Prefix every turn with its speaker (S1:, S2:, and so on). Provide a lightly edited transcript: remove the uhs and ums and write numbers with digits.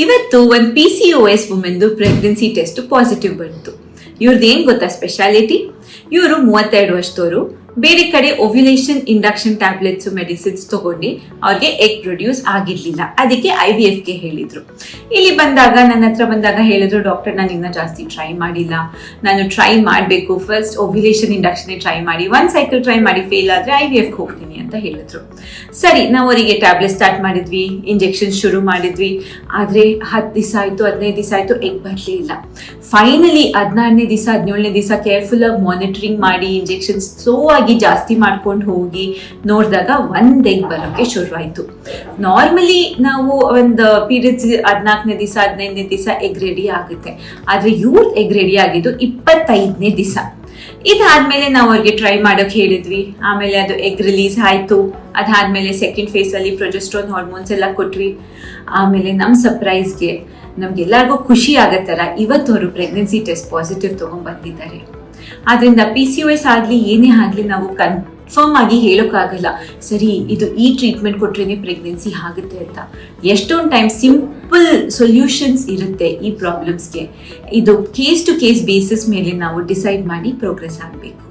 S1: ಇವತ್ತು ಒಂದು PCOS ವುಮೆನ್ದು pregnancy test positive ಬಂತು. ಇವ್ರದ್ದು ಏನ್ ಗೊತ್ತಾ ಸ್ಪೆಷಾಲಿಟಿ? ಇವರು 32 ವರ್ಷದವರು. ಬೇರೆ ಕಡೆ ಓವ್ಯುಲೇಷನ್ ಇಂಡಕ್ಷನ್ ಟ್ಯಾಬ್ಲೆಟ್ಸ್ ಮೆಡಿಸಿನ್ಸ್ ತಗೊಂಡು ಅವ್ರಿಗೆ ಎಗ್ ಪ್ರೊಡ್ಯೂಸ್ ಆಗಿರ್ಲಿಲ್ಲ. ಅದಕ್ಕೆ IVF ಗೆ ಹೇಳಿದ್ರು. ಇಲ್ಲಿ ಬಂದಾಗ ನನ್ನ ಹತ್ರ ಬಂದಾಗ ಹೇಳಿದ್ರು, ಡಾಕ್ಟರ್ ನಾನು ಇನ್ನ ಜಾಸ್ತಿ ಟ್ರೈ ಮಾಡಿಲ್ಲ, ನಾನು ಟ್ರೈ ಮಾಡಬೇಕು, ಫಸ್ಟ್ ಓವ್ಯುಲೇಷನ್ ಇಂಡಕ್ಷನ್ ಟ್ರೈ ಮಾಡಿ, 1 ಸೈಕಲ್ ಟ್ರೈ ಮಾಡಿ ಫೇಲ್ ಆದ್ರೆ IVF ಹೋಗ್ತೀನಿ ಅಂತ ಹೇಳಿದ್ರು. ಸರಿ, ನಾವು ಅವರಿಗೆ ಟ್ಯಾಬ್ಲೆಟ್ ಸ್ಟಾರ್ಟ್ ಮಾಡಿದ್ವಿ, ಇಂಜೆಕ್ಷನ್ ಶುರು ಮಾಡಿದ್ವಿ. ಆದ್ರೆ 10 ದಿವಸ ಆಯ್ತು, 15 ದಿವಸ ಆಯ್ತು, ಎಗ್ ಬರ್ಲೇ ಇಲ್ಲ. ಫೈನಲಿ 16ನೇ ದಿವಸ 17ನೇ ದಿವಸ ಕೇರ್ಫುಲ್ ಆಗಿ ಮಾನಿಟರಿಂಗ್ ಮಾಡಿ ಇಂಜೆಕ್ಷನ್ ಸ್ಲೋ ಆಗಿ ಜಾಸ್ತಿ ಮಾಡ್ಕೊಂಡು ಹೋಗಿ ನೋಡಿದಾಗ 1 ಎಗ್ ಬರೋಕೆ ಶುರುವಾಯ್ತು. ನಾರ್ಮಲಿ ನಾವು ಒಂದು ಪೀರಿಯಡ್ಸ್ 14ನೇ ದಿವಸ 15ನೇ ದಿವಸ ಎಗ್ ರೆಡಿ ಆಗುತ್ತೆ. ಆದ್ರೆ ಇವ್ರ ಎಗ್ ರೆಡಿ ಆಗಿದ್ದು 25ನೇ ದಿವಸ. ಇದಾದ್ಮೇಲೆ ನಾವು ಅವ್ರಿಗೆ ಟ್ರೈ ಮಾಡೋಕೆ ಹೇಳಿದ್ವಿ. ಆಮೇಲೆ ಅದು ಎಗ್ ರಿಲೀಸ್ ಆಯ್ತು. ಅದಾದ್ಮೇಲೆ ಸೆಕೆಂಡ್ ಫೇಸ್ ಅಲ್ಲಿ ಪ್ರೊಜೆಸ್ಟ್ರಾನ್ ಹಾರ್ಮೋನ್ಸ್ ಎಲ್ಲ ಕೊಟ್ವಿ. ಆಮೇಲೆ ನಮ್ಮ ಸರ್ಪ್ರೈಸ್ಗೆ ನಮ್ಗೆಲ್ಲರಿಗೂ ಖುಷಿ ಆಗತ್ತರ ಇವತ್ತು ಅವರು ಪ್ರೆಗ್ನೆನ್ಸಿ ಟೆಸ್ಟ್ ಪಾಸಿಟಿವ್ ತಗೊಂಡ್ ಬಂದಿದ್ದಾರೆ. ಆದ್ರಿಂದ PCOS ಆಗ್ಲಿ ಏನೇ ಆಗ್ಲಿ ನಾವು ಕನ್ಫರ್ಮ್ ಆಗಿ ಹೇಳೋಕ್ಕಾಗಲ್ಲ, ಸರಿ ಇದು ಈ ಟ್ರೀಟ್ಮೆಂಟ್ ಕೊಟ್ರೇನೆ ಪ್ರೆಗ್ನೆನ್ಸಿ ಆಗುತ್ತೆ ಅಂತ. ಎಷ್ಟೊಂದು ಟೈಮ್ ಸಿಂಪಲ್ ಸೊಲ್ಯೂಷನ್ಸ್ ಇರುತ್ತೆ ಈ ಪ್ರಾಬ್ಲಮ್ಸ್ಗೆ. ಇದು ಕೇಸ್ ಟು ಕೇಸ್ ಬೇಸಿಸ್ ಮೇಲೆ ನಾವು ಡಿಸೈಡ್ ಮಾಡಿ ಪ್ರೋಗ್ರೆಸ್ ಆಗಬೇಕು.